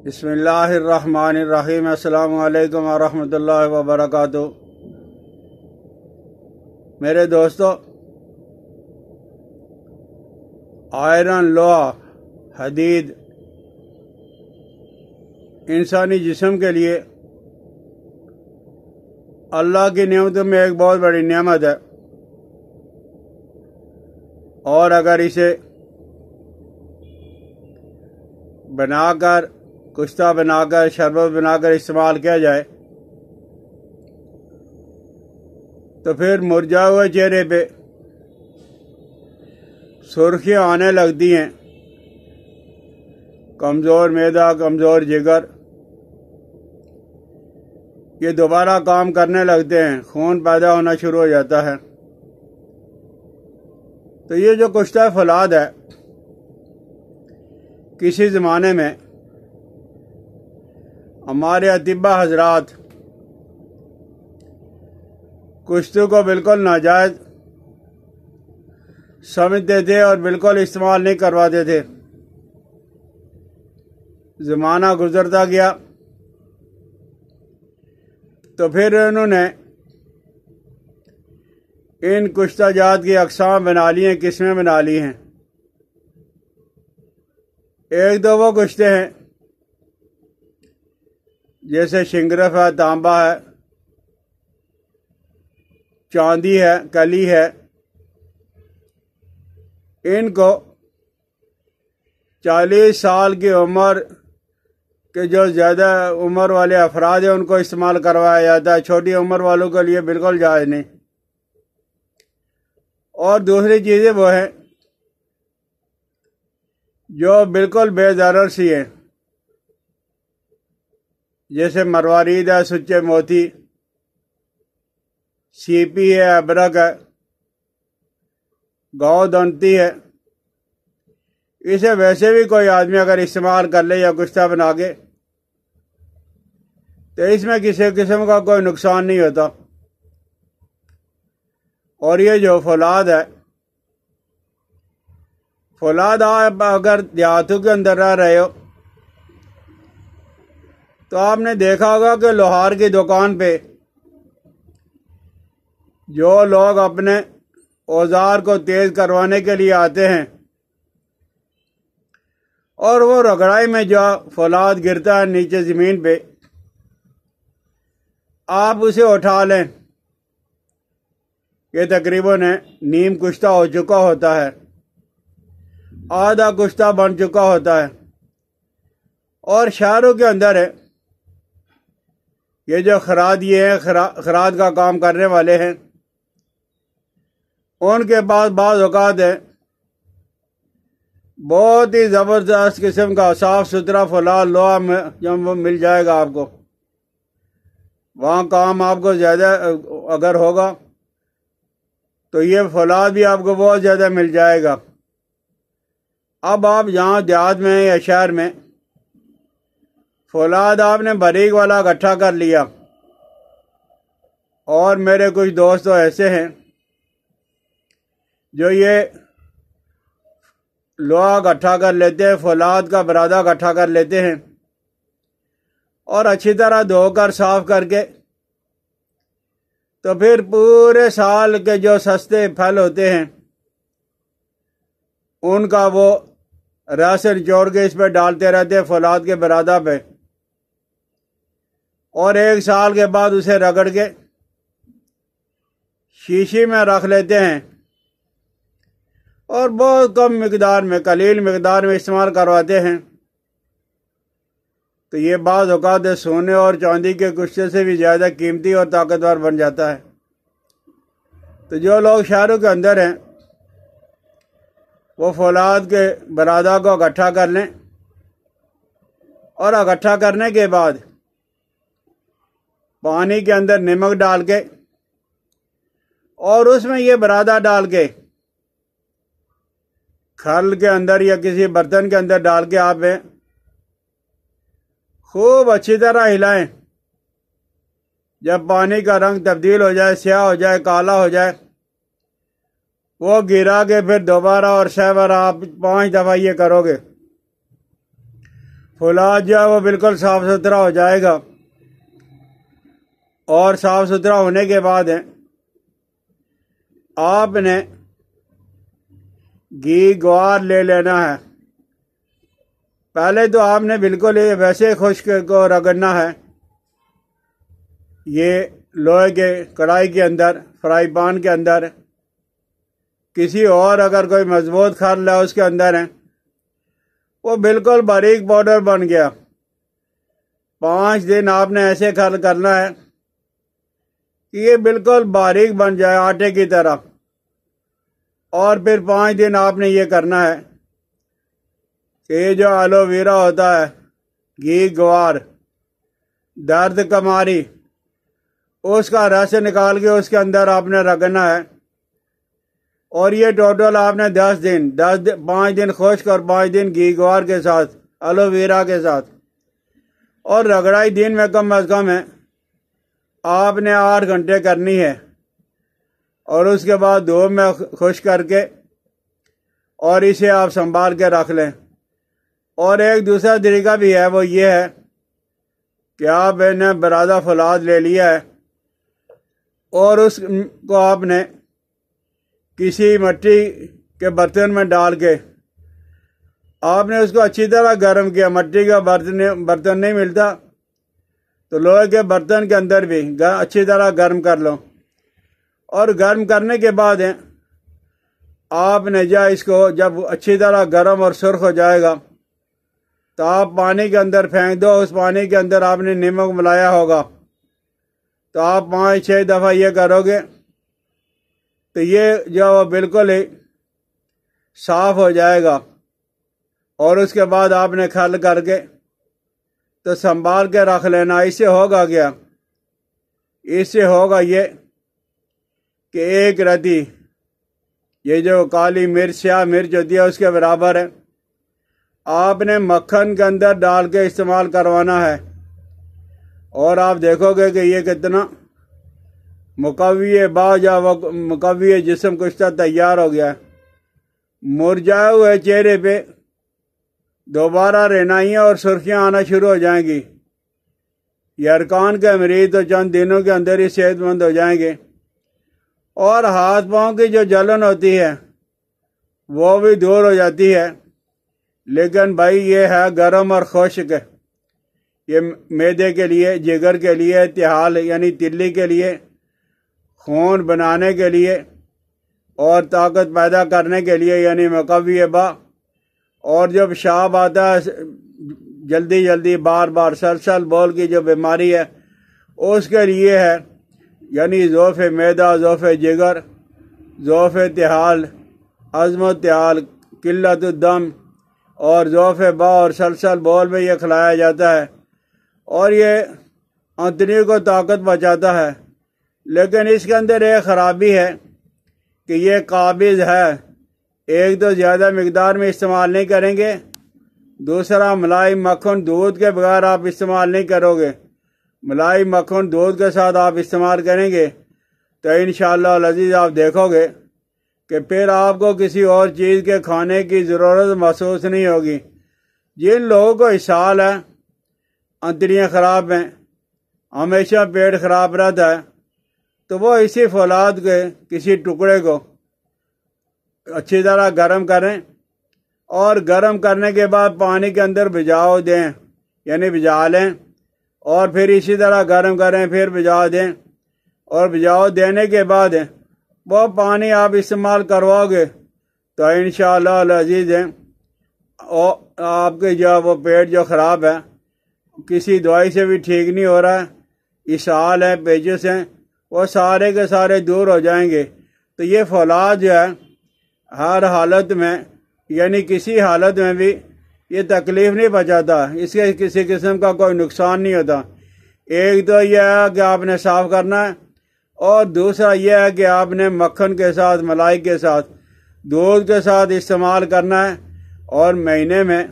بسم اللہ الرحمن الرحیم۔ السلام علیکم ورحمۃ اللہ وبرکاتہ۔ میرے دوستو، آئرن، لوہا، حدید انسانی جسم کے لیے اللہ کی نعمتوں میں ایک بہت بڑی نعمت ہے، اور اگر اسے بنا کر، کشتہ بنا کر، شربت بنا کر استعمال کیا جائے تو پھر مرجھائے ہوئے چہرے پہ سرخیاں آنے لگتی ہیں، کمزور معدہ، کمزور جگر یہ دوبارہ کام کرنے لگتے ہیں، خون پیدا ہونا شروع ہو جاتا ہے۔ تو یہ جو کشتہ فولاد ہے، کسی زمانے میں ہمارے اطباء حضرات کشتوں کو بالکل ناجائز سمجھتے تھے اور بالکل استعمال نہیں کرواتے تھے۔ زمانہ گزرتا گیا تو پھر انہوں نے ان کشتہ جات کی اقسام بنا لی ہیں، قسمیں بنا لی ہیں۔ ایک دو وہ کشتے ہیں جیسے شنگرف ہے، تانبا ہے، چاندی ہے، کلی ہے۔ ان کو 40 سال کی عمر کے جو زیادہ عمر والے افراد ہیں ان کو استعمال کروایا جاتا ہے، چھوٹی عمر والوں کے لیے بالکل جائز نہیں۔ اور دوسری چیزیں وہ ہیں جو بالکل بے ضرر سی ہیں، جیسے مروارید ہے، سچے موتی، سیپی ہے، ابرک ہے، گاؤ دنتی ہے۔ اسے ویسے بھی کوئی آدمی اگر استعمال کر لے یا کشتہ بنا کے تو اس میں کسی قسم کا کوئی نقصان نہیں ہوتا۔ اور یہ جو فولاد ہے، فولاد آپ اگر دیہاتوں کے اندر رہ رہے ہو تو آپ نے دیکھا ہوگا کہ لوہار کی دکان پہ جو لوگ اپنے اوزار کو تیز کروانے کے لیے آتے ہیں اور وہ رگڑائی میں جو فولاد گرتا ہے نیچے زمین پہ، آپ اسے اٹھا لیں، یہ تقریباً نیم کشتہ ہو چکا ہوتا ہے، آدھا کشتہ بن چکا ہوتا ہے۔ اور شہروں کے اندر ہے یہ جو خرادی ہیں، خراد کا کام کرنے والے ہیں، ان کے پاس بعض اوقات ہے بہت ہی زبردست قسم کا صاف ستھرا فولاد لوہا میں جب وہ مل جائے گا آپ کو، وہاں کام آپ کو زیادہ اگر ہوگا تو یہ فولاد بھی آپ کو بہت زیادہ مل جائے گا۔ اب آپ یہاں دیہات میں یا شہر میں فولاد آپ نے باریک والا اکٹھا کر لیا، اور میرے کچھ دوست تو ایسے ہیں جو یہ لوہا اکٹھا کر لیتے ہیں، فولاد کا برادہ اکٹھا کر لیتے ہیں، اور اچھی طرح دھو کر صاف کر کے تو پھر پورے سال کے جو سستے پھل ہوتے ہیں ان کا وہ رس نچوڑ کے اس پہ ڈالتے رہتے ہیں، فولاد کے برادہ پہ، اور 1 سال کے بعد اسے رگڑ کے شیشی میں رکھ لیتے ہیں اور بہت کم مقدار میں، قلیل مقدار میں استعمال کرواتے ہیں۔ تو یہ بعض اوقات سونے اور چاندی کے کشتے سے بھی زیادہ قیمتی اور طاقتور بن جاتا ہے۔ تو جو لوگ شہروں کے اندر ہیں وہ فولاد کے برادہ کو اکٹھا کر لیں، اور اکٹھا کرنے کے بعد پانی کے اندر نمک ڈال کے اور اس میں یہ برادہ ڈال کے کھل کے اندر یا کسی برتن کے اندر ڈال کے آپ خوب اچھی طرح ہلائیں۔ جب پانی کا رنگ تبدیل ہو جائے، سیاہ ہو جائے، کالا ہو جائے، وہ گرا کے پھر دوبارہ اور 7 بار آپ 5 دفعہ یہ کرو گے، فولاد جو ہے وہ بالکل صاف ستھرا ہو جائے گا، اور صاف ستھرا ہونے کے بعد آپ نے گھی گوار لے لینا ہے۔ پہلے تو آپ نے بالکل ویسے خشک کو رگڑنا ہے، یہ لوہے کے کڑھائی کے اندر، فرائی پان کے اندر، کسی اور اگر کوئی مضبوط کھرل ہے اس کے اندر ہے، وہ بالکل باریک پاؤڈر بن گیا۔ 5 دن آپ نے ایسے کھرل کرنا ہے کہ یہ بالکل باریک بن جائے آٹے کی طرح، اور پھر 5 دن آپ نے یہ کرنا ہے کہ یہ جو ایلو ویرا ہوتا ہے، گھی گوار، درد کماری، اس کا رس نکال کے اس کے اندر آپ نے رگڑنا ہے، اور یہ ٹوٹل آپ نے 10 دن 5 دن خشک اور 5 دن گھی گوار کے ساتھ، ایلو ویرا کے ساتھ، اور رگڑائی دن میں کم از کم ہے آپ نے 8 گھنٹے کرنی ہے، اور اس کے بعد دھوپ میں خشک کر کے اور اسے آپ سنبھال کے رکھ لیں۔ اور ایک دوسرا طریقہ بھی ہے، وہ یہ ہے کہ آپ نے برادہ فولاد لے لیا ہے، اور اس کو آپ نے کسی مٹی کے برتن میں ڈال کے آپ نے اس کو اچھی طرح گرم کیا۔ مٹی کا برتن نہیں ملتا تو لوہے کے برتن کے اندر بھی اچھی طرح گرم کر لو، اور گرم کرنے کے بعد آپ نے اس کو جب اچھی طرح گرم اور سرخ ہو جائے گا تو آپ پانی کے اندر پھینک دو۔ اس پانی کے اندر آپ نے نمک ملایا ہوگا، تو آپ 5-6 دفعہ یہ کرو گے تو یہ جو بالکل ہی صاف ہو جائے گا، اور اس کے بعد آپ نے کھرل کر کے تو سنبھال کے رکھ لینا۔ اس سے ہوگا کیا؟ اس سے ہوگا یہ کہ 1 رتی یہ جو کالی مرچ، سیاہ مرچ ہوتی ہے، اس کے برابر ہے، آپ نے مکھن کے اندر ڈال کے استعمال کروانا ہے، اور آپ دیکھو گے کہ یہ کتنا مقوی باز یا مقوی جسم کشتہ تیار ہو گیا ہے۔ مرجھائے ہوئے چہرے پہ دوبارہ رہنائیاں اور سرخیاں آنا شروع ہو جائیں گی۔ یرقان کے مریض تو چند دنوں کے اندر ہی صحت مند ہو جائیں گے، اور ہاتھ پاؤں کی جو جلن ہوتی ہے وہ بھی دور ہو جاتی ہے۔ لیکن بھائی یہ ہے گرم اور خشک، یہ معدے کے لیے، جگر کے لیے، تحال یعنی تلی کے لیے، خون بنانے کے لیے اور طاقت پیدا کرنے کے لیے یعنی مقوی با، اور جو پیشاب آتا ہے جلدی جلدی بار بار، سلسل بول کی جو بیماری ہے اس کے لیے ہے، یعنی ضعف معدہ، ضعف جگر، ضعف تحال، عزم و تحال، قلت الدم اور ضعف با اور سلسل بول میں یہ کھلایا جاتا ہے، اور یہ آنتڑیوں کو طاقت بچاتا ہے۔ لیکن اس کے اندر ایک خرابی ہے کہ یہ قابض ہے، ایک تو زیادہ مقدار میں استعمال نہیں کریں گے، دوسرا ملائی مکھن دودھ کے بغیر آپ استعمال نہیں کرو گے، ملائی مکھن دودھ کے ساتھ آپ استعمال کریں گے تو انشاءاللہ العزیز آپ دیکھو گے کہ پھر آپ کو کسی اور چیز کے کھانے کی ضرورت محسوس نہیں ہوگی۔ جن لوگوں کو اسہال ہے، آنتڑیاں خراب ہیں، ہمیشہ پیٹ خراب رہتا ہے، تو وہ اسی فولاد کے کسی ٹکڑے کو اچھی طرح گرم کریں، اور گرم کرنے کے بعد پانی کے اندر بھجاؤ دیں، یعنی بھجا لیں، اور پھر اسی طرح گرم کریں، پھر بھجا دیں، اور بھجاؤ دینے کے بعد وہ پانی آپ استعمال کرواؤ گے تو انشاءاللہ العزیز آپ کے جو وہ پیٹ جو خراب ہے کسی دوائی سے بھی ٹھیک نہیں ہو رہا ہے، اسہال ہے، پیچس ہیں، وہ سارے کے سارے دور ہو جائیں گے۔ تو یہ فولاد جو ہے ہر حالت میں، یعنی کسی حالت میں بھی یہ تکلیف نہیں پہنچاتا، اس کے کسی قسم کا کوئی نقصان نہیں ہوتا۔ ایک تو یہ ہے کہ آپ نے صاف کرنا ہے، اور دوسرا یہ ہے کہ آپ نے مکھن کے ساتھ، ملائی کے ساتھ، دودھ کے ساتھ استعمال کرنا ہے، اور مہینے میں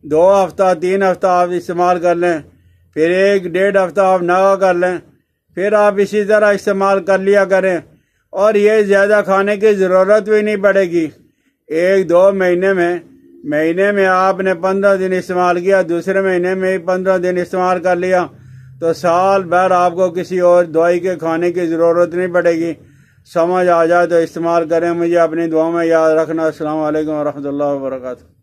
2 ہفتہ 3 ہفتہ آپ استعمال کر لیں، پھر 1-1.5 ہفتہ آپ نگا کر لیں، پھر آپ اسی طرح استعمال کر لیا کریں، اور یہ زیادہ کھانے کی ضرورت بھی نہیں پڑے گی۔ 1-2 مہینے میں مہینے میں آپ نے 15 دن استعمال کیا، دوسرے مہینے میں 15 دن استعمال کر لیا، تو سال بھر آپ کو کسی اور دوائی کے کھانے کی ضرورت نہیں پڑے گی۔ سمجھ آ جائے تو استعمال کریں۔ مجھے اپنی دعاؤں میں یاد رکھنا۔ السلام علیکم ورحمۃ اللہ وبرکاتہ۔